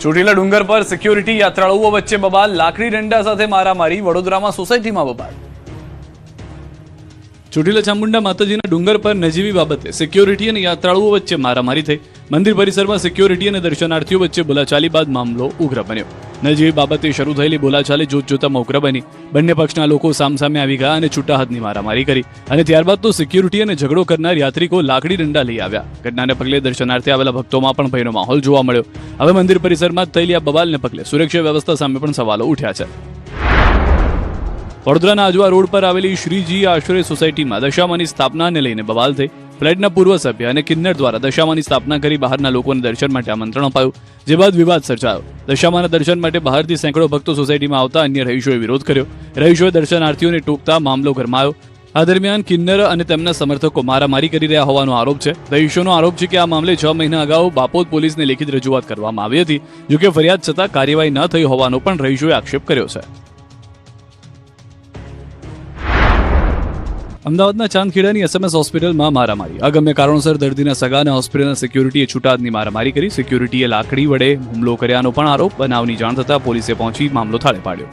ચોટીલા ડુંગર પર સિક્યોરિટી યાત્રાળુઓ વચ્ચે બબાલ, લાકડી ડંડા સાથે મારામારી, વડોદરામાં સોસાયટીમાં બબાલ। ચોટીલા ચામુંડા માતાજીના ડુંગર પર નજીવી બાબતે સિક્યોરિટી અને યાત્રાળુઓ વચ્ચે મારામારી થઈ। મંદિર પરિસરમાં સિક્યોરિટી અને દર્શનાર્થીઓ વચ્ચે બોલાચાલી બાદ મામલો ઉગ્ર બન્યો। નજીવી બાબતે શરૂ થયેલી બોલાચાલી જોતજોતામાં ઉગ્ર બની। બંને પક્ષના લોકો સામસામે આવી ગયા અને છૂટા હાથની મારામારી કરી અને ત્યારબાદ તો સિક્યોરિટી અને ઝઘડો કરનાર યાત્રિકો લાકડી ડંડા લઈ આવ્યા। ઘટનાને પગલે દર્શનાર્થે આવેલા ભક્તોમાં પણ ભયનો માહોલ જોવા મળ્યો। હવે મંદિર પરિસરમાં થયેલી આ બબાલને પગલે સુરક્ષા વ્યવસ્થા સામે પણ સવાલો ઉઠ્યા છે। વડોદરાના આજવા રોડ પર આવેલી શ્રીજી આશ્રય સોસાયટીમાં દશામાની સ્થાપનાને લઈને બવાલ થઈ। ફ્લેટના પૂર્વ સભ્ય અને કિન્નર દ્વારા દશામાની સ્થાપના કરી બહારના લોકોને દર્શન માટે આમંત્રણ અપાયું, જે બાદ વિવાદ સર્જાયો। દશામાના દર્શન માટે બહારથી સેંકડો ભક્તો સોસાયટીમાં આવતા અન્ય રહીશોએ વિરોધ કર્યો। રહીશોએ દર્શનાર્થીઓને ટોકતા મામલો ગરમાયો। આ દરમિયાન કિન્નર અને તેમના સમર્થકો મારામારી કરી રહ્યા હોવાનો આરોપ છે। રહીશોનો આરોપ છે કે આ મામલે 6 મહિના અગાઉ બાપોદ પોલીસને લેખિત રજૂઆત કરવામાં આવી હતી, જોકે ફરિયાદ છતાં કાર્યવાહી ન થઈ હોવાનો પણ રહીશોએ આક્ષેપ કર્યો છે। અમદાવાદના ચાંદખેડાની SMS હોસ્પિટલમાં મારામારી। અગમ્ય કારણોસર દર્દીના સગા અને હોસ્પિટલના સિક્યોરિટીએ છૂટાહાથની મારામારી કરી। સિક્યોરિટીએ લાકડી વડે હુમલો કર્યાનો પણ આરોપ। બનાવની જાણ થતાં પોલીસે પહોંચી મામલો થાળે પાડ્યો।